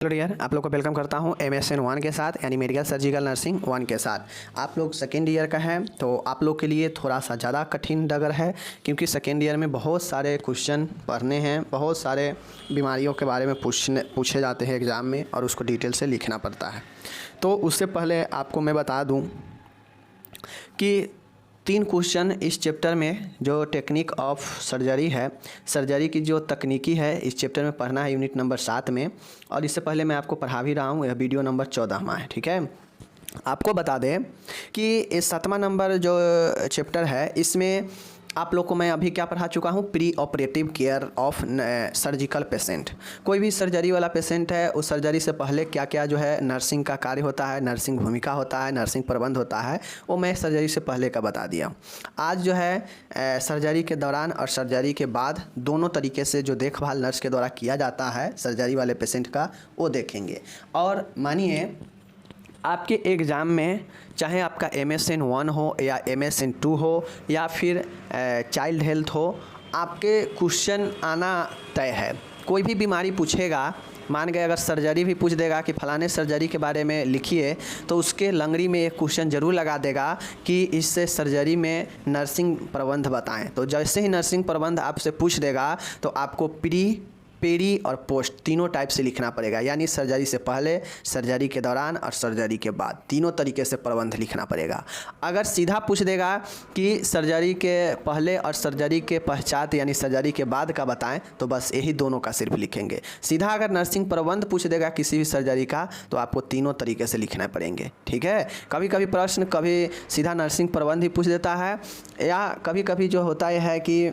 Hello dear, आप लोग को वेलकम करता हूं MSN 1 के साथ, यानी मेडिकल सर्जिकल नर्सिंग 1 के साथ। आप लोग सेकेंड ईयर का है तो आप लोग के लिए थोड़ा सा ज़्यादा कठिन डगर है, क्योंकि सेकेंड ईयर में बहुत सारे क्वेश्चन पढ़ने हैं, बहुत सारे बीमारियों के बारे में पूछे जाते हैं एग्ज़ाम में, और उसको डिटेल से लिखना पड़ता है। तो उससे पहले आपको मैं बता दूँ कि 3 क्वेश्चन इस चैप्टर में जो टेक्निक ऑफ सर्जरी है, सर्जरी की जो तकनीकी है, इस चैप्टर में पढ़ना है यूनिट नंबर 7 में। और इससे पहले मैं आपको पढ़ा भी रहा हूँ, यह वीडियो नंबर 14 में है। ठीक है, आपको बता दें कि इस 7वां नंबर जो चैप्टर है, इसमें आप लोग को मैं अभी क्या पढ़ा चुका हूँ, pre operative care of surgical patient. कोई भी सर्जरी वाला पेशेंट है, उस सर्जरी से पहले क्या क्या जो है नर्सिंग का कार्य होता है, नर्सिंग भूमिका होता है, नर्सिंग प्रबंध होता है, वो मैं सर्जरी से पहले का बता दिया। आज जो है सर्जरी के दौरान और सर्जरी के बाद दोनों तरीके से जो देखभाल नर्स के द्वारा किया जाता है सर्जरी वाले पेशेंट का, वो देखेंगे। और मानिए आपके एग्ज़ाम में चाहे आपका MSN 1 हो या MSN 2 हो या फिर चाइल्ड हेल्थ हो, आपके क्वेश्चन आना तय है। कोई भी बीमारी पूछेगा, मान गए अगर सर्जरी भी पूछ देगा कि फलाने सर्जरी के बारे में लिखिए, तो उसके लंगड़ी में एक क्वेश्चन ज़रूर लगा देगा कि इससे सर्जरी में नर्सिंग प्रबंध बताएं। तो जैसे ही नर्सिंग प्रबंध आपसे पूछ देगा तो आपको प्री, पेरी और पोस्ट तीनों टाइप से लिखना पड़ेगा, यानी सर्जरी से पहले, सर्जरी के दौरान और सर्जरी के बाद, तीनों तरीके से प्रबंध लिखना पड़ेगा। अगर सीधा पूछ देगा कि सर्जरी के पहले और सर्जरी के पश्चात यानी सर्जरी के बाद का बताएं, तो बस यही दोनों का सिर्फ लिखेंगे। सीधा अगर नर्सिंग प्रबंध पूछ देगा किसी भी सर्जरी का, तो आपको तीनों तरीके से लिखना पड़ेंगे। ठीक है, कभी कभी प्रश्न कभी सीधा नर्सिंग प्रबंध ही पूछ देता है, या कभी कभी जो होता है कि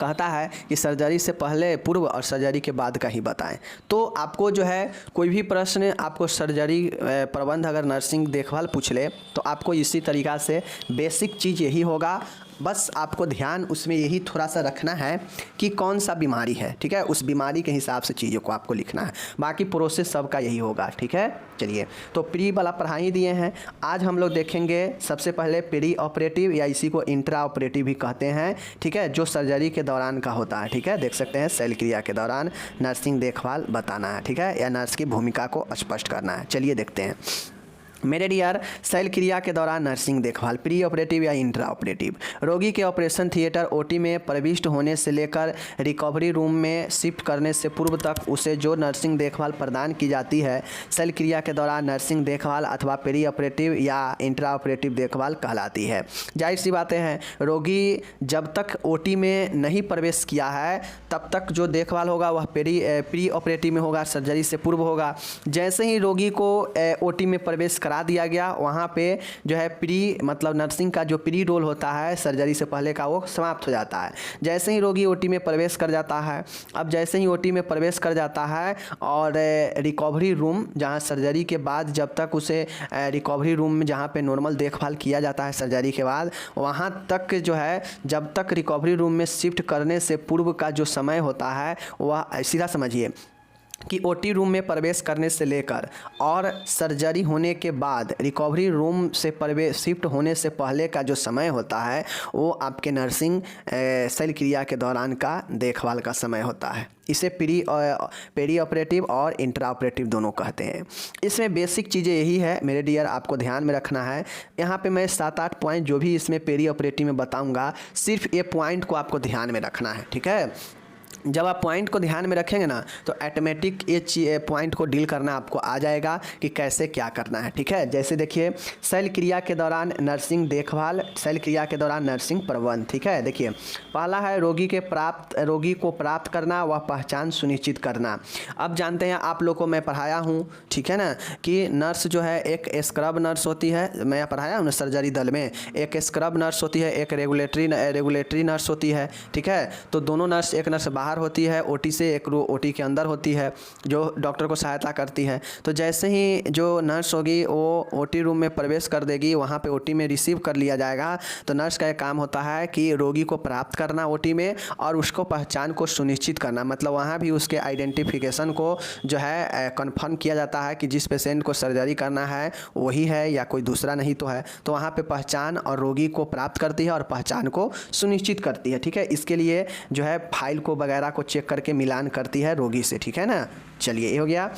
कहता है कि सर्जरी से पहले, पूर्व और सर्जरी के बाद का ही बताएं। तो आपको जो है कोई भी प्रश्न आपको सर्जरी प्रबंध अगर नर्सिंग देखभाल पूछ ले, तो आपको इसी तरीक़ा से बेसिक चीज़ यही होगा। बस आपको ध्यान उसमें यही थोड़ा सा रखना है कि कौन सा बीमारी है। ठीक है, उस बीमारी के हिसाब से चीज़ों को आपको लिखना है, बाकी प्रोसेस सबका यही होगा। ठीक है, चलिए, तो प्री वाला पढ़ा ही दिए हैं। आज हम लोग देखेंगे सबसे पहले प्री ऑपरेटिव, या इसी को इंट्रा ऑपरेटिव भी कहते हैं। ठीक है, जो सर्जरी के दौरान का होता है। ठीक है, देख सकते हैं शल्य क्रिया के दौरान नर्सिंग देखभाल बताना है। ठीक है, या नर्स की भूमिका को स्पष्ट करना है। चलिए देखते हैं मेरे डियर, शल्य क्रिया के दौरान नर्सिंग देखभाल, प्री ऑपरेटिव या इंट्रा ऑपरेटिव। रोगी के ऑपरेशन थिएटर OT में प्रविष्ट होने से लेकर रिकवरी रूम में शिफ्ट करने से पूर्व तक उसे जो नर्सिंग देखभाल प्रदान की जाती है, शल्य क्रिया के दौरान नर्सिंग देखभाल अथवा प्री ऑपरेटिव या इंट्रा ऑपरेटिव देखभाल कहलाती है। जाहिर सी बातें हैं, रोगी जब तक OT में नहीं प्रवेश किया है तब तक जो देखभाल होगा वह प्री ऑपरेटिव में होगा, सर्जरी से पूर्व होगा। जैसे ही रोगी को OT में प्रवेश करा दिया गया, वहाँ पे जो है प्री मतलब नर्सिंग का जो प्री रोल होता है सर्जरी से पहले का, वो समाप्त हो जाता है। जैसे ही रोगी OT में प्रवेश कर जाता है, अब जैसे ही OT में प्रवेश कर जाता है और रिकवरी रूम, जहाँ सर्जरी के बाद जब तक उसे रिकवरी रूम में जहाँ पे नॉर्मल देखभाल किया जाता है सर्जरी के बाद, वहाँ तक जो है जब तक रिकवरी रूम में शिफ्ट करने से पूर्व का जो समय होता है, वह सीधा समझिए कि OT रूम में प्रवेश करने से लेकर और सर्जरी होने के बाद रिकवरी रूम से प्रवेश शिफ्ट होने से पहले का जो समय होता है, वो आपके नर्सिंग शल्य क्रिया के दौरान का देखभाल का समय होता है। इसे पेरी ऑपरेटिव और इंट्रा ऑपरेटिव दोनों कहते हैं। इसमें बेसिक चीज़ें यही है मेरे डियर, आपको ध्यान में रखना है। यहाँ पे मैं 7-8 पॉइंट जो भी इसमें पेरी ऑपरेटिव में बताऊँगा, सिर्फ ये पॉइंट को आपको ध्यान में रखना है। ठीक है, जब आप पॉइंट को ध्यान में रखेंगे ना, तो ऑटोमेटिक ये पॉइंट को डील करना आपको आ जाएगा कि कैसे क्या करना है। ठीक है, जैसे देखिए शल्य क्रिया के दौरान नर्सिंग देखभाल, शल्य क्रिया के दौरान नर्सिंग प्रबंध। ठीक है, देखिए पहला है रोगी को प्राप्त करना व पहचान सुनिश्चित करना। अब जानते हैं, आप लोग को मैं पढ़ाया हूँ, ठीक है ना, कि नर्स जो है एक स्क्रब नर्स होती है, मैं पढ़ाया हूँ सर्जरी दल में, एक स्क्रब नर्स होती है, एक रेगुलेटरी नर्स होती है। ठीक है, तो दोनों नर्स, एक नर्स बाहर होती है OT से, एक OT के अंदर होती है जो डॉक्टर को सहायता करती है। तो जैसे ही जो नर्स होगी वो OT रूम में प्रवेश कर देगी, वहाँ पे OT में रिसीव कर लिया जाएगा। तो नर्स का एक काम होता है कि रोगी को प्राप्त करना OT में, और उसको पहचान को सुनिश्चित करना, मतलब वहाँ भी उसके आइडेंटिफिकेशन को जो है कन्फर्म किया जाता है कि जिस पेशेंट को सर्जरी करना है वही है या कोई दूसरा नहीं तो है। तो वहाँ पे पहचान और रोगी को प्राप्त करती है और पहचान को सुनिश्चित करती है। ठीक है, इसके लिए जो है फाइल को वगैरह को चेक करके मिलान करती है रोगी से। ठीक है ना, चलिए ये हो गया।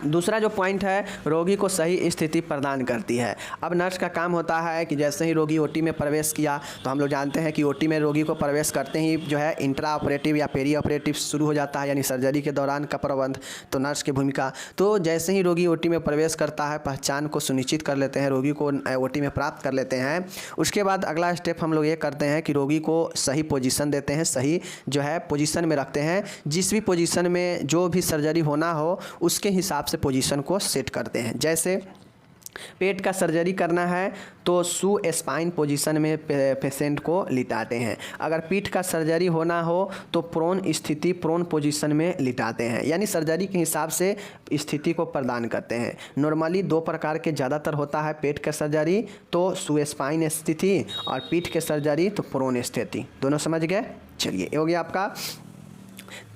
दूसरा जो पॉइंट है, रोगी को सही स्थिति प्रदान करती है। अब नर्स का काम होता है कि जैसे ही रोगी ओटी में प्रवेश किया, तो हम लोग जानते हैं कि ओटी में रोगी को प्रवेश करते ही जो है इंट्रा ऑपरेटिव या पेरी ऑपरेटिव शुरू हो जाता है, यानी सर्जरी के दौरान का प्रबंध, तो नर्स की भूमिका। तो जैसे ही रोगी ओटी में प्रवेश करता है, पहचान को सुनिश्चित कर लेते हैं, रोगी को ओटी में प्राप्त कर लेते हैं, उसके बाद अगला स्टेप हम लोग ये करते हैं कि रोगी को सही पोजीशन देते हैं, सही जो है पोजीशन में रखते हैं। जिस भी पोजीशन में जो भी सर्जरी होना हो उसके हिसाब से पोजीशन को सेट करते हैं। जैसे पेट का सर्जरी करना है तो सू स्पाइन पोजीशन में पेशेंट को लिटाते हैं। अगर पीठ का सर्जरी होना हो तो प्रोन स्थिति, प्रोन पोजीशन में लिटाते हैं, यानी सर्जरी के हिसाब से स्थिति को प्रदान करते हैं। नॉर्मली 2 प्रकार के ज़्यादातर होता है, पेट का सर्जरी तो सू स्पाइन स्थिति और पीठ के सर्जरी तो प्रोन स्थिति। दोनों समझ गए? चलिए, ये हो गया आपका।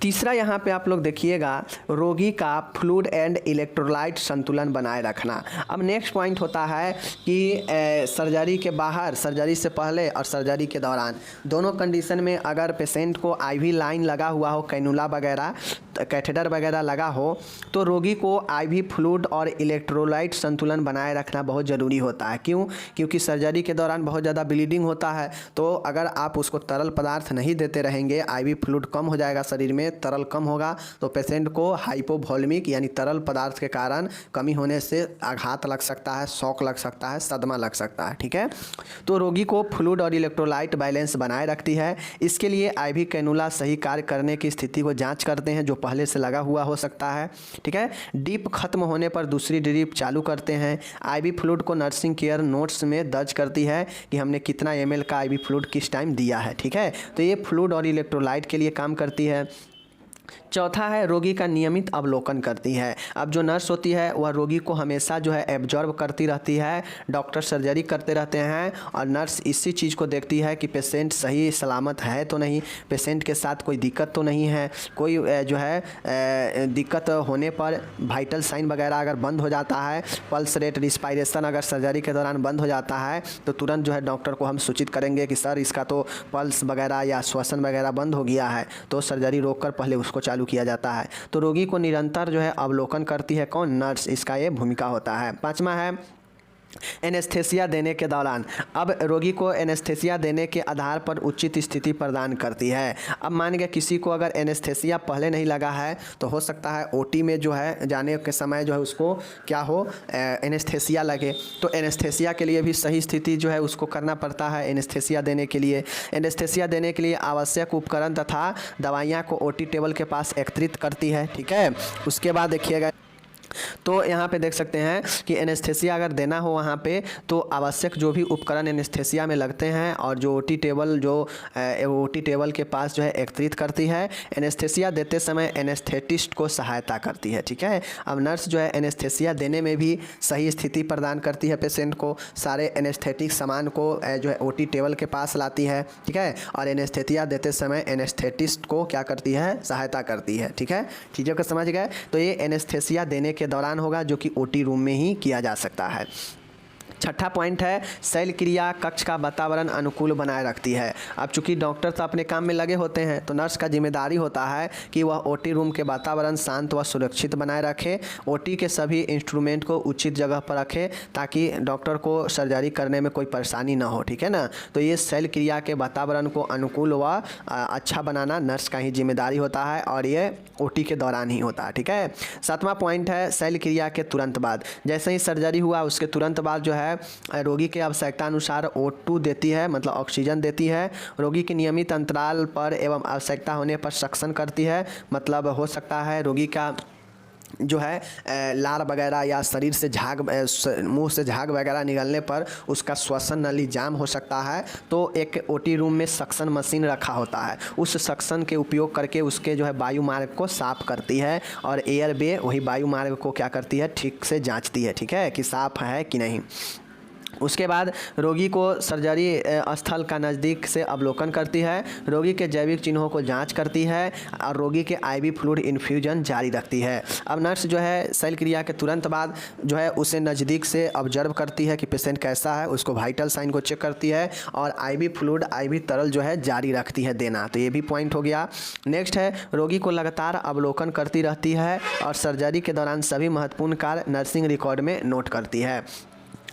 तीसरा यहाँ पे आप लोग देखिएगा, रोगी का फ्लूइड एंड इलेक्ट्रोलाइट संतुलन बनाए रखना। अब नेक्स्ट पॉइंट होता है कि सर्जरी के बाहर, सर्जरी से पहले और सर्जरी के दौरान दोनों कंडीशन में अगर पेशेंट को आईवी लाइन लगा हुआ हो, कैनुला वगैरह, कैथेटर वगैरह लगा हो, तो रोगी को आईवी फ्लूइड और इलेक्ट्रोलाइट संतुलन बनाए रखना बहुत ज़रूरी होता है। क्यों? क्योंकि सर्जरी के दौरान बहुत ज़्यादा ब्लीडिंग होता है, तो अगर आप उसको तरल पदार्थ नहीं देते रहेंगे, आईवी फ्लूइड कम हो जाएगा, शरीर में तरल कम होगा, तो पेशेंट को हाइपोवोलेमिक यानी तरल पदार्थ के कारण कमी होने से आघात लग सकता है, शॉक लग सकता है, सदमा लग सकता है। ठीक है, तो रोगी को फ्लूइड और इलेक्ट्रोलाइट बैलेंस बनाए रखती है। इसके लिए आईवी कैनुला सही कार्य करने की स्थिति को जांच करते हैं, जो पहले से लगा हुआ हो सकता है। ठीक है, ड्रिप खत्म होने पर दूसरी ड्रिप चालू करते हैं। आईवी फ्लूइड को नर्सिंग केयर नोट्स में दर्ज करती है कि हमने कितना ml का आईवी फ्लूइड किस टाइम दिया है। ठीक है, तो ये फ्लूइड और इलेक्ट्रोलाइट के लिए काम करती है। चौथा है, रोगी का नियमित अवलोकन करती है। अब जो नर्स होती है वह रोगी को हमेशा जो है एब्जॉर्ब करती रहती है। डॉक्टर सर्जरी करते रहते हैं और नर्स इसी चीज़ को देखती है कि पेशेंट सही सलामत है तो नहीं, पेशेंट के साथ कोई दिक्कत तो नहीं है। कोई जो है दिक्कत होने पर वाइटल साइन वगैरह अगर बंद हो जाता है, पल्स रेट, रिस्पायरेशन अगर सर्जरी के दौरान बंद हो जाता है, तो तुरंत जो है डॉक्टर को हम सूचित करेंगे कि सर इसका तो पल्स वगैरह या श्वसन वगैरह बंद हो गया है, तो सर्जरी रोककर पहले उसको चालू किया जाता है। तो रोगी को निरंतर जो है अवलोकन करती है कौन? नर्स। इसका ये भूमिका होता है। 5वां है, एनेस्थेसिया देने के दौरान। अब रोगी को एनेस्थेसिया देने के आधार पर उचित स्थिति प्रदान करती है। अब मान गया किसी को अगर एनेस्थेसिया पहले नहीं लगा है, तो हो सकता है ओटी में जो है जाने के समय जो है उसको क्या हो, एनेस्थेसिया लगे, तो एनेस्थेसिया के लिए भी सही स्थिति जो है उसको करना पड़ता है। एनेस्थेसिया देने के लिए, एनेस्थेसिया देने के लिए आवश्यक उपकरण तथा दवाइयाँ को ओटी टेबल के पास एकत्रित करती है। ठीक है, उसके बाद देखिएगा, तो यहाँ पे देख सकते हैं कि एनेस्थेसिया अगर देना हो वहाँ पे, तो आवश्यक जो भी उपकरण एनेस्थेसिया में लगते हैं और जो ओटी टेबल जो ओटी टेबल के पास जो है एकत्रित करती है। एनेस्थेसिया देते समय एनेस्थेटिस्ट को सहायता करती है। ठीक है, अब नर्स जो है एनेस्थेसिया देने में भी सही स्थिति प्रदान करती है पेशेंट को, सारे एनेस्थेटिक सामान को जो है ओटी टेबल के पास लाती है। ठीक है, और एनेस्थेसिया देते समय एनेस्थेटिस्ट को क्या करती है, सहायता करती है। ठीक है, चीज़ों को समझ गए? तो ये एनेस्थेसिया देने के दौरान होगा, जो कि ओटी रूम में ही किया जा सकता है। छठा पॉइंट है, शैल क्रिया कक्ष का वातावरण अनुकूल बनाए रखती है। अब चूंकि डॉक्टर तो अपने काम में लगे होते हैं, तो नर्स का जिम्मेदारी होता है कि वह ओटी रूम के वातावरण शांत व सुरक्षित बनाए रखे, ओटी के सभी इंस्ट्रूमेंट को उचित जगह पर रखे, ताकि डॉक्टर को सर्जरी करने में कोई परेशानी ना हो। ठीक है ना, तो ये शैल क्रिया के वातावरण को अनुकूल व अच्छा बनाना नर्स का ही जिम्मेदारी होता है, और ये ओटी के दौरान ही होता है। ठीक है, 7वां पॉइंट है, शैल क्रिया के तुरंत बाद, जैसे ही सर्जरी हुआ उसके तुरंत बाद जो है रोगी के आवश्यकता अनुसार O2 देती है, मतलब ऑक्सीजन देती है। रोगी के नियमित अंतराल पर एवं आवश्यकता होने पर सक्शन करती है, मतलब हो सकता है रोगी का जो है लार वगैरह या शरीर से झाग, मुंह से झाग वगैरह निकलने पर उसका श्वसन नली जाम हो सकता है, तो एक ओटी रूम में सक्शन मशीन रखा होता है। उस सक्शन के उपयोग करके उसके जो है वायु मार्ग को साफ करती है, और एयर वे वही वायु मार्ग को क्या करती है, ठीक से जांचती है। ठीक है, कि साफ है कि नहीं। उसके बाद रोगी को सर्जरी स्थल का नज़दीक से अवलोकन करती है, रोगी के जैविक चिन्हों को जांच करती है और रोगी के आईवी फ्लूइड इन्फ्यूजन जारी रखती है। अब नर्स जो है शल्य क्रिया के तुरंत बाद जो है उसे नज़दीक से ऑब्जर्व करती है कि पेशेंट कैसा है, उसको वाइटल साइन को चेक करती है और आईवी फ्लूइड आईवी तरल जो है जारी रखती है देना। तो ये भी पॉइंट हो गया। नेक्स्ट है रोगी को लगातार अवलोकन करती रहती है और सर्जरी के दौरान सभी महत्वपूर्ण कार्य नर्सिंग रिकॉर्ड में नोट करती है।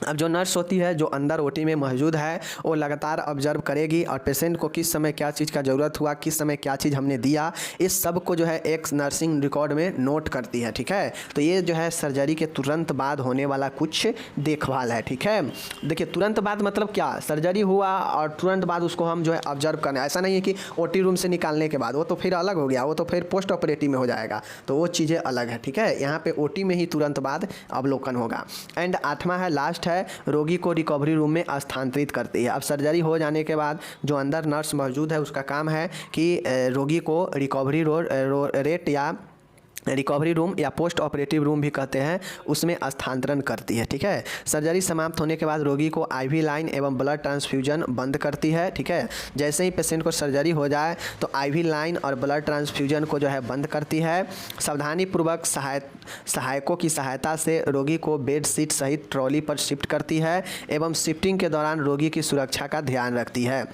अब जो नर्स होती है जो अंदर ओटी में मौजूद है वो लगातार ऑब्जर्व करेगी और पेशेंट को किस समय क्या चीज़ का ज़रूरत हुआ, किस समय क्या चीज़ हमने दिया, इस सब को जो है एक नर्सिंग रिकॉर्ड में नोट करती है। ठीक है, तो ये जो है सर्जरी के तुरंत बाद होने वाला कुछ देखभाल है। ठीक है, देखिए तुरंत बाद मतलब क्या, सर्जरी हुआ और तुरंत बाद उसको हम जो है ऑब्जर्व करना, ऐसा नहीं है कि ओटी रूम से निकालने के बाद, वो तो फिर अलग हो गया, वो तो फिर पोस्ट ऑपरेटिव में हो जाएगा, तो वो चीज़ें अलग है। ठीक है, यहाँ पे ओटी में ही तुरंत बाद अवलोकन होगा। एंड 8वां है लास्ट है रोगी को रिकवरी रूम में स्थानांतरित करती है। अब सर्जरी हो जाने के बाद जो अंदर नर्स मौजूद है उसका काम है कि रोगी को रिकवरी रेट या रिकवरी रूम या पोस्ट ऑपरेटिव रूम भी कहते हैं उसमें स्थानांतरण करती है। ठीक है, सर्जरी समाप्त होने के बाद रोगी को आईवी लाइन एवं ब्लड ट्रांसफ्यूजन बंद करती है। ठीक है, जैसे ही पेशेंट को सर्जरी हो जाए तो आईवी लाइन और ब्लड ट्रांसफ्यूजन को जो है बंद करती है। सावधानीपूर्वक सहायकों की सहायता से रोगी को बेड सीट सहित ट्रॉली पर शिफ्ट करती है एवं शिफ्टिंग के दौरान रोगी की सुरक्षा का ध्यान रखती है।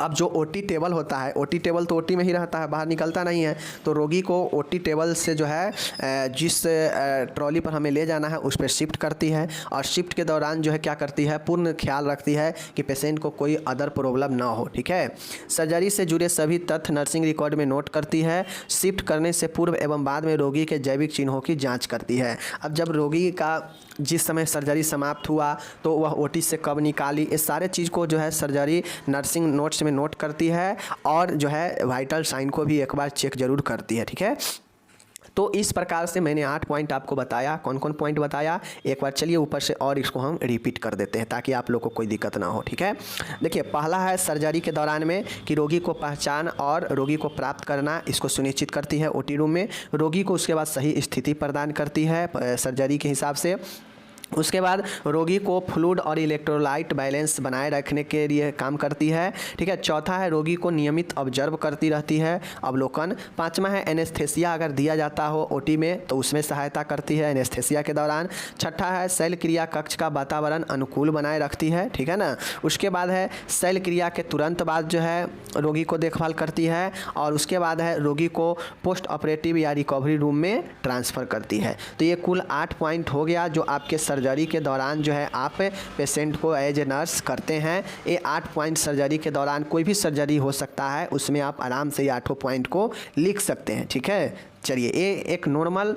अब जो ओटी टेबल होता है, ओटी टेबल तो ओटी में ही रहता है, बाहर निकलता नहीं है, तो रोगी को ओटी टेबल से जो है जिस ट्रॉली पर हमें ले जाना है उस पर शिफ्ट करती है और शिफ्ट के दौरान जो है क्या करती है, पूर्ण ख्याल रखती है कि पेशेंट को कोई अदर प्रॉब्लम ना हो। ठीक है, सर्जरी से जुड़े सभी तथ्य नर्सिंग रिकॉर्ड में नोट करती है। शिफ्ट करने से पूर्व एवं बाद में रोगी के जैविक चिन्हों की जाँच करती है। अब जब रोगी का जिस समय सर्जरी समाप्त हुआ तो वह ओटी से कब निकाली, इस सारे चीज़ को जो है सर्जरी नर्सिंग नोट्स में नोट करती है और जो है वाइटल साइन को भी एक बार चेक जरूर करती है। ठीक है, तो इस प्रकार से मैंने 8 पॉइंट आपको बताया। कौन कौन पॉइंट बताया एक बार चलिए ऊपर से और इसको हम रिपीट कर देते हैं ताकि आप लोग को कोई दिक्कत ना हो। ठीक है, देखिए पहला है सर्जरी के दौरान में कि रोगी को पहचान और रोगी को प्राप्त करना इसको सुनिश्चित करती है ओटी रूम में। रोगी को उसके बाद सही स्थिति प्रदान करती है सर्जरी के हिसाब से। उसके बाद रोगी को फ्लूइड और इलेक्ट्रोलाइट बैलेंस बनाए रखने के लिए काम करती है। ठीक है, चौथा है रोगी को नियमित ऑब्जर्व करती रहती है, अवलोकन। 5वां है एनेस्थेसिया अगर दिया जाता हो ओटी में तो उसमें सहायता करती है एनेस्थेसिया के दौरान। छठा है शल्य क्रिया कक्ष का वातावरण अनुकूल बनाए रखती है। ठीक है ना, उसके बाद है शल्य क्रिया के तुरंत बाद जो है रोगी को देखभाल करती है और उसके बाद है रोगी को पोस्ट ऑपरेटिव या रिकवरी रूम में ट्रांसफ़र करती है। तो ये कुल 8 पॉइंट हो गया जो आपके सर्जरी के दौरान जो है आप पेशेंट को एज ए नर्स करते हैं। ये 8 पॉइंट सर्जरी के दौरान कोई भी सर्जरी हो सकता है, उसमें आप आराम से ये 8 पॉइंट को लिख सकते हैं। ठीक है, चलिए ये एक नॉर्मल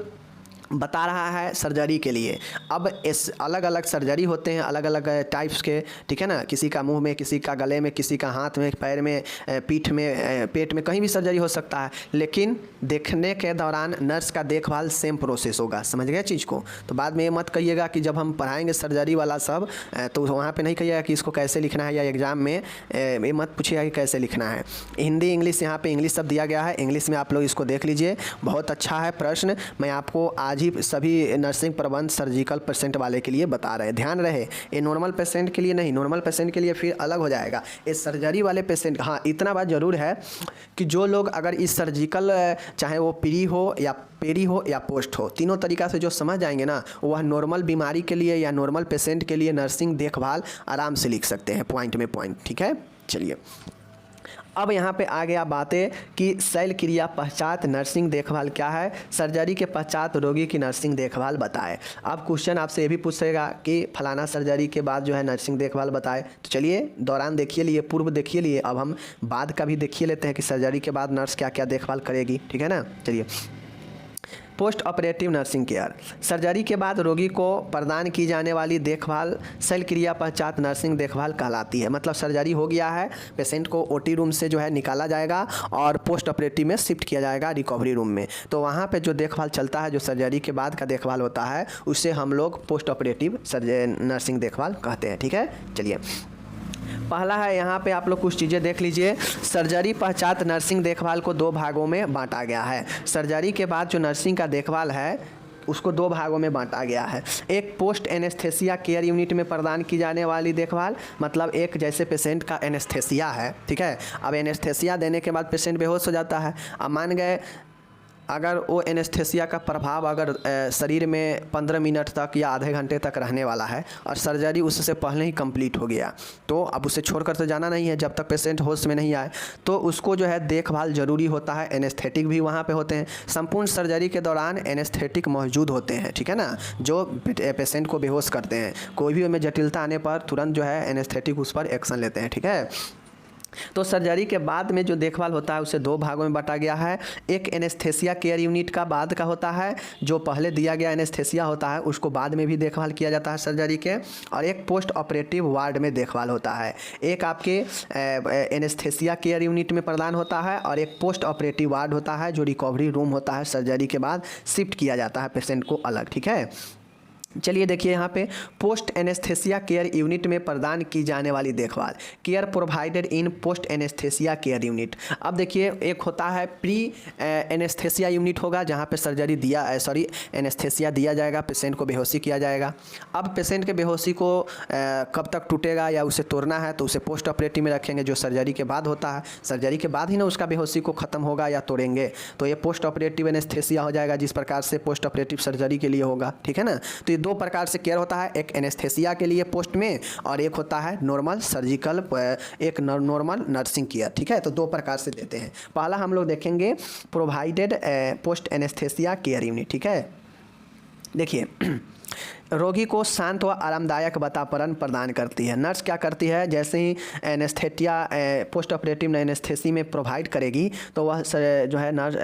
बता रहा है सर्जरी के लिए। अब इस अलग अलग सर्जरी होते हैं अलग अलग टाइप्स के। ठीक है ना, किसी का मुंह में, किसी का गले में, किसी का हाथ में, पैर में, पीठ में, पेट में, कहीं भी सर्जरी हो सकता है, लेकिन देखने के दौरान नर्स का देखभाल सेम प्रोसेस होगा। समझ गए चीज़ को? तो बाद में ये मत कहिएगा कि जब हम पढ़ाएंगे सर्जरी वाला सब तो वहाँ पर नहीं कहिएगा कि इसको कैसे लिखना है या एग्ज़ाम में ये मत पूछिएगा कि कैसे लिखना है। हिंदी इंग्लिश यहाँ पर इंग्लिश सब दिया गया है, इंग्लिश में आप लोग इसको देख लीजिए। बहुत अच्छा है प्रश्न, मैं आपको आज ही सभी नर्सिंग प्रबंध सर्जिकल पेशेंट वाले के लिए बता रहे हैं। ध्यान रहे, ये नॉर्मल पेशेंट के लिए नहीं, नॉर्मल पेशेंट के लिए फिर अलग हो जाएगा। इस सर्जरी वाले पेशेंट, हाँ इतना बात ज़रूर है कि जो लोग अगर इस सर्जिकल चाहे वो प्री हो या पेरी हो या पोस्ट हो, तीनों तरीका से जो समझ जाएंगे ना, वह नॉर्मल बीमारी के लिए या नॉर्मल पेशेंट के लिए नर्सिंग देखभाल आराम से लिख सकते हैं पॉइंट में पॉइंट। ठीक है, चलिए अब यहाँ पे आ गया बातें कि शल्य क्रिया पश्चात नर्सिंग देखभाल क्या है, सर्जरी के पश्चात रोगी की नर्सिंग देखभाल बताएं। अब क्वेश्चन आपसे ये भी पूछेगा कि फलाना सर्जरी के बाद जो है नर्सिंग देखभाल बताएं। तो चलिए दौरान देखिए लिए, पूर्व देखिए लिए, अब हम बाद का भी देखिए लेते हैं कि सर्जरी के बाद नर्स क्या क्या देखभाल करेगी। ठीक है ना, चलिए post operative nursing care, surgery के बाद रोगी को प्रदान की जाने वाली देखभाल शल्य क्रिया पश्चात नर्सिंग देखभाल कहलाती है। मतलब सर्जरी हो गया है, पेशेंट को ओटी रूम से जो है निकाला जाएगा और पोस्ट ऑपरेटिव में शिफ्ट किया जाएगा रिकवरी रूम में। तो वहाँ पे जो देखभाल चलता है, जो सर्जरी के बाद का देखभाल होता है, उससे हम लोग पोस्ट ऑपरेटिव नर्सिंग देखभाल कहते हैं। ठीक है, चलिए पहला है यहाँ पे आप लोग कुछ चीज़ें देख लीजिए। सर्जरी पश्चात नर्सिंग देखभाल को 2 भागों में बांटा गया है। सर्जरी के बाद जो नर्सिंग का देखभाल है उसको दो भागों में बांटा गया है। एक पोस्ट एनेस्थेसिया केयर यूनिट में प्रदान की जाने वाली देखभाल, मतलब एक जैसे पेशेंट का एनेस्थेसिया है, ठीक है, अब एनेस्थेसिया देने के बाद पेशेंट बेहोश हो जाता है। अब मान गए अगर वो एनेस्थेसिया का प्रभाव अगर शरीर में 15 मिनट तक या आधे घंटे तक रहने वाला है और सर्जरी उससे पहले ही कंप्लीट हो गया, तो अब उसे छोड़कर तो जाना नहीं है जब तक पेशेंट होश में नहीं आए, तो उसको जो है देखभाल ज़रूरी होता है। एनेस्थेटिक भी वहाँ पे होते हैं, संपूर्ण सर्जरी के दौरान एनेस्थेटिक मौजूद होते हैं, ठीक है ना, जो पेशेंट को बेहोश करते हैं। कोई भी उनमें जटिलता आने पर तुरंत जो है एनेस्थेटिक उस पर एक्शन लेते हैं, ठीक है। तो सर्जरी के बाद में जो देखभाल होता है उसे दो भागों में बांटा गया है। एक एनेस्थेसिया केयर यूनिट का बाद का होता है, जो पहले दिया गया एनेस्थेसिया होता है उसको बाद में भी देखभाल किया जाता है सर्जरी के, और एक पोस्ट ऑपरेटिव वार्ड में देखभाल होता है। एक आपके एनेस्थेसिया केयर यूनिट में प्रदान होता है और एक पोस्ट ऑपरेटिव वार्ड होता है जो रिकवरी रूम होता है, सर्जरी के बाद शिफ्ट किया जाता है पेशेंट को अलग, ठीक है। चलिए देखिए यहाँ पे पोस्ट एनेस्थेसिया केयर यूनिट में प्रदान की जाने वाली देखभाल, care provided in post anaesthesia care unit. अब देखिए एक होता है प्री एनेस्थेसिया यूनिट होगा जहाँ पे सर्जरी एनेस्थेसिया दिया जाएगा, पेशेंट को बेहोशी किया जाएगा। अब पेशेंट के बेहोशी को कब तक टूटेगा या उसे तोड़ना है तो उसे पोस्ट ऑपरेटिव में रखेंगे, जो सर्जरी के बाद होता है। सर्जरी के बाद ही ना उसका बेहोशी को ख़त्म होगा या तोड़ेंगे, तो ये पोस्ट ऑपरेटिव एनेस्थेसिया हो जाएगा, जिस प्रकार से पोस्ट ऑपरेटिव सर्जरी के लिए होगा, ठीक है ना। तो दो प्रकार से केयर होता है, एक एनेस्थेसिया के लिए पोस्ट में और एक होता है नॉर्मल सर्जिकल, एक नॉर्मल नर्सिंग केयर, ठीक है। तो दो प्रकार से देते हैं। पहला हम लोग देखेंगे provided post anaesthesia care unit, ठीक है। देखिए रोगी को शांत व आरामदायक वातावरण प्रदान करती है। नर्स क्या करती है, जैसे ही एनेस्थेटिया पोस्ट ऑपरेटिव एनेस्थेसी में प्रोवाइड करेगी तो वह जो है नर्स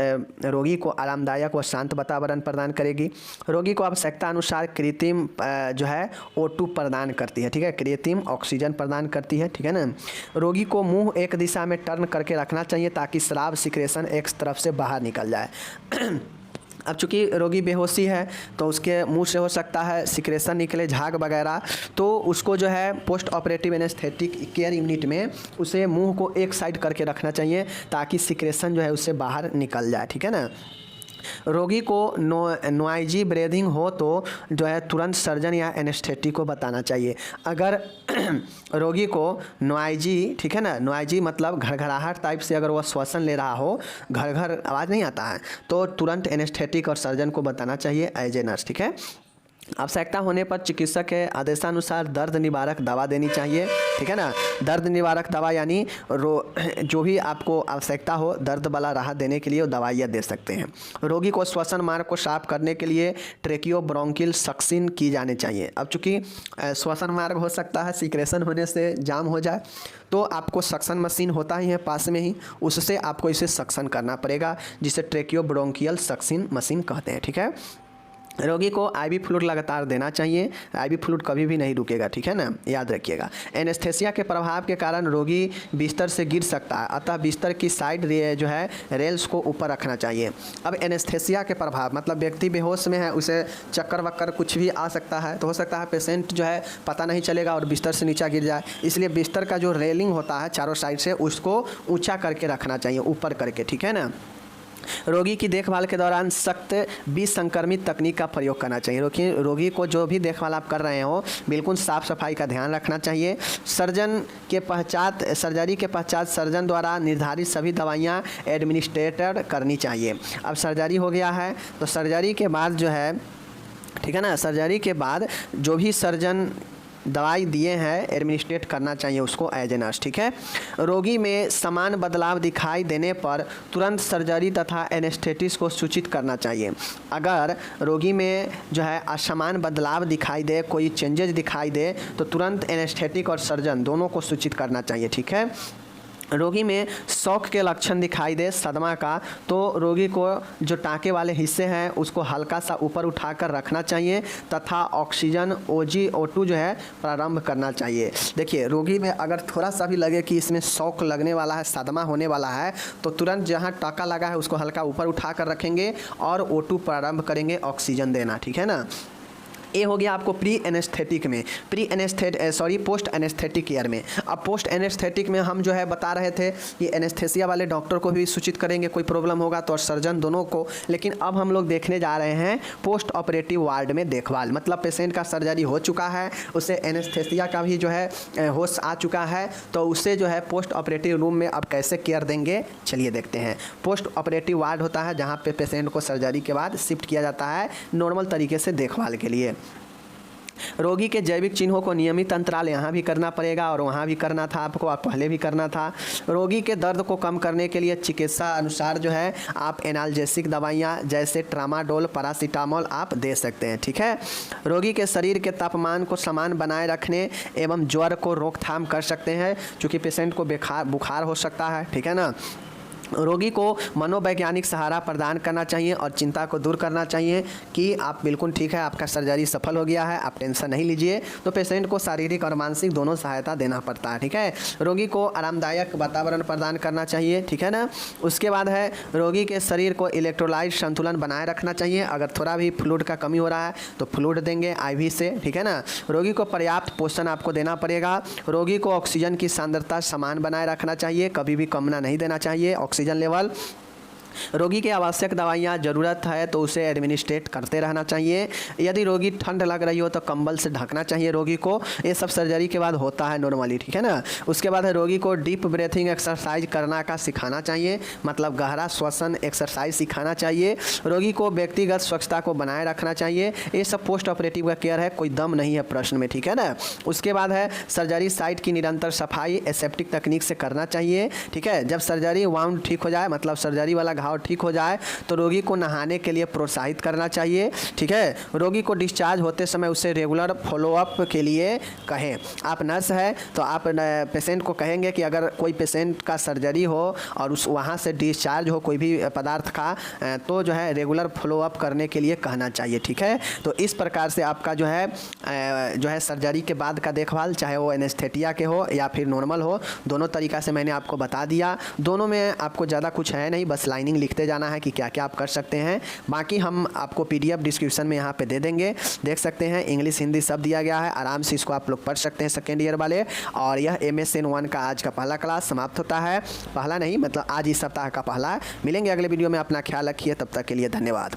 रोगी को आरामदायक व शांत वातावरण प्रदान करेगी। रोगी को आवश्यकता अनुसार कृत्रिम जो है O2 प्रदान करती है, ठीक है, कृत्रिम ऑक्सीजन प्रदान करती है, ठीक है ना। रोगी को मुँह एक दिशा में टर्न करके रखना चाहिए ताकि स्राव सिक्रेशन एक तरफ से बाहर निकल जाए। अब चूँकि रोगी बेहोशी है तो उसके मुंह से हो सकता है सिक्रेशन निकले, झाग वगैरह, तो उसको जो है post operative anaesthetic care unit में उसे मुंह को एक साइड करके रखना चाहिए ताकि सिक्रेशन जो है उससे बाहर निकल जाए, ठीक है ना। रोगी को नॉइजी ब्रीदिंग हो तो जो है तुरंत सर्जन या एनेस्थेटिक को बताना चाहिए। अगर रोगी को नॉइजी, ठीक है ना, नॉइजी मतलब घड़घड़ाहट टाइप से अगर वह श्वसन ले रहा हो, घर घर आवाज़ नहीं आता है, तो तुरंत एनेस्थेटिक और सर्जन को बताना चाहिए एज ए नर्स, ठीक है। आवश्यकता होने पर चिकित्सक के आदेशानुसार दर्द निवारक दवा देनी चाहिए, ठीक है ना। दर्द निवारक दवा यानी जो भी आपको आवश्यकता हो दर्द वाला राहत देने के लिए वो दवाइयाँ दे सकते हैं। रोगी को श्वसन मार्ग को साफ करने के लिए ट्रेकियोब्रोंकियल सक्शन की जानी चाहिए। अब चूँकि श्वसन मार्ग हो सकता है सिक्रेशन होने से जाम हो जाए, तो आपको सक्शन मशीन होता ही है पास में ही, उससे आपको इसे सक्शन करना पड़ेगा, जिसे ट्रेकियोब्रोंकियल सक्शन मशीन कहते हैं, ठीक है। रोगी को आईवी फ्लूइड लगातार देना चाहिए, आईवी फ्लूइड कभी भी नहीं रुकेगा, ठीक है ना, याद रखिएगा। एनेस्थेसिया के प्रभाव के कारण रोगी बिस्तर से गिर सकता है, अतः बिस्तर की साइड जो है रेल्स को ऊपर रखना चाहिए। अब एनेस्थेसिया के प्रभाव मतलब व्यक्ति बेहोश में है, उसे चक्कर वक्कर कुछ भी आ सकता है, तो हो सकता है पेशेंट जो है पता नहीं चलेगा और बिस्तर से नीचे गिर जाए, इसलिए बिस्तर का जो रेलिंग होता है चारों साइड से उसको ऊँचा करके रखना चाहिए, ऊपर करके, ठीक है ना। रोगी की देखभाल के दौरान सख्त विसंक्रमित तकनीक का प्रयोग करना चाहिए। रोगी को जो भी देखभाल आप कर रहे हो बिल्कुल साफ़ सफाई का ध्यान रखना चाहिए। सर्जरी के पश्चात सर्जन द्वारा निर्धारित सभी दवाइयाँ एडमिनिस्ट्रेटर करनी चाहिए। अब सर्जरी हो गया है तो सर्जरी के बाद जो है, ठीक है ना, सर्जरी के बाद जो भी सर्जन दवाई दिए हैं एडमिनिस्ट्रेट करना चाहिए उसको एज ए नर्स, ठीक है। रोगी में समान बदलाव दिखाई देने पर तुरंत सर्जरी तथा एनेस्थेटिक्स को सूचित करना चाहिए। अगर रोगी में जो है असमान बदलाव दिखाई दे, कोई चेंजेस दिखाई दे, तो तुरंत एनेस्थेटिक और सर्जन दोनों को सूचित करना चाहिए, ठीक है। रोगी में शॉक के लक्षण दिखाई दे, सदमा का, तो रोगी को जो टाँके वाले हिस्से हैं उसको हल्का सा ऊपर उठाकर रखना चाहिए तथा ऑक्सीजन O2 जो है प्रारंभ करना चाहिए। देखिए रोगी में अगर थोड़ा सा भी लगे कि इसमें शॉक लगने वाला है, सदमा होने वाला है, तो तुरंत जहाँ टाँका लगा है उसको हल्का ऊपर उठा कर रखेंगे और O2 प्रारंभ करेंगे ऑक्सीजन देना, ठीक है ना। ये हो गया आपको प्री एनेस्थेटिक में, पोस्ट एनेस्थेटिक ईयर में। अब पोस्ट एनेस्थेटिक में हम जो है बता रहे थे कि एनेस्थेसिया वाले डॉक्टर को भी सूचित करेंगे कोई प्रॉब्लम होगा तो, और सर्जन दोनों को। लेकिन अब हम लोग देखने जा रहे हैं पोस्ट ऑपरेटिव वार्ड में देखभाल, मतलब पेशेंट का सर्जरी हो चुका है, उसे एनेस्थेसिया का भी जो है होश आ चुका है, तो उसे जो है पोस्ट ऑपरेटिव रूम में अब कैसे केयर देंगे, चलिए देखते हैं। पोस्ट ऑपरेटिव वार्ड होता है जहाँ पे पेशेंट को सर्जरी के बाद शिफ्ट किया जाता है नॉर्मल तरीके से देखभाल के लिए। रोगी के जैविक चिन्हों को नियमित अंतराल यहाँ भी करना पड़ेगा और वहाँ भी करना था आपको, और पहले भी करना था। रोगी के दर्द को कम करने के लिए चिकित्सा अनुसार जो है आप एनाल्जेसिक दवाइयाँ जैसे ट्रामाडोल, पैरासीटामोल आप दे सकते हैं, ठीक है। रोगी के शरीर के तापमान को समान बनाए रखने एवं ज्वर को रोकथाम कर सकते हैं, क्योंकि पेशेंट को बुखार हो सकता है, ठीक है ना। रोगी को मनोवैज्ञानिक सहारा प्रदान करना चाहिए और चिंता को दूर करना चाहिए कि आप बिल्कुल ठीक है, आपका सर्जरी सफल हो गया है, आप टेंशन नहीं लीजिए। तो पेशेंट को शारीरिक और मानसिक दोनों सहायता देना पड़ता है, ठीक है। रोगी को आरामदायक वातावरण प्रदान करना चाहिए, ठीक है ना। उसके बाद है रोगी के शरीर को इलेक्ट्रोलाइट संतुलन बनाए रखना चाहिए। अगर थोड़ा भी फ्लूइड का कमी हो रहा है तो फ्लूइड देंगे IV से, ठीक है ना। रोगी को पर्याप्त पोषण आपको देना पड़ेगा। रोगी को ऑक्सीजन की सांद्रता समान बनाए रखना चाहिए, कभी भी कम ना नहीं देना चाहिए ऑक्सीजन लेवल। रोगी के आवश्यक दवाइयाँ ज़रूरत है तो उसे एडमिनिस्ट्रेट करते रहना चाहिए। यदि रोगी ठंड लग रही हो तो कंबल से ढकना चाहिए रोगी को। ये सब सर्जरी के बाद होता है नॉर्मली, ठीक है ना। उसके बाद है रोगी को डीप ब्रीथिंग एक्सरसाइज करना का सिखाना चाहिए, मतलब गहरा श्वसन एक्सरसाइज सिखाना चाहिए। रोगी को व्यक्तिगत स्वच्छता को बनाए रखना चाहिए। ये सब पोस्ट ऑपरेटिव का केयर है, कोई दम नहीं है प्रश्न में, ठीक है ना। उसके बाद है सर्जरी साइट की निरंतर सफाई एसेप्टिक तकनीक से करना चाहिए, ठीक है। जब सर्जरी वाउंड ठीक हो जाए, मतलब सर्जरी वाला घाव ठीक हो जाए, तो रोगी को नहाने के लिए प्रोत्साहित करना चाहिए, ठीक है। रोगी को डिस्चार्ज होते समय उसे रेगुलर फॉलोअप के लिए कहें। आप नर्स है तो आप पेशेंट को कहेंगे कि अगर कोई पेशेंट का सर्जरी हो और उस वहाँ से डिस्चार्ज हो कोई भी पदार्थ का, तो जो है रेगुलर फॉलोअप करने के लिए कहना चाहिए, ठीक है। तो इस प्रकार से आपका जो है सर्जरी के बाद का देखभाल, चाहे वो एनेस्थेटिया के हो या फिर नॉर्मल हो, दोनों तरीका से मैंने आपको बता दिया। दोनों में आपको ज़्यादा कुछ है नहीं, बस लाइनिंग लिखते जाना है कि क्या क्या आप कर सकते हैं। बाकी हम आपको PDF डिस्क्रिप्शन में यहाँ पे दे देंगे, देख सकते हैं। इंग्लिश हिंदी सब दिया गया है, आराम से इसको आप लोग पढ़ सकते हैं सेकेंड ईयर वाले। और यह MSN 1 का आज का पहला क्लास समाप्त होता है। पहला नहीं, मतलब आज इस सप्ताह का पहला। मिलेंगे अगले वीडियो में, अपना ख्याल रखिए, तब तक के लिए धन्यवाद।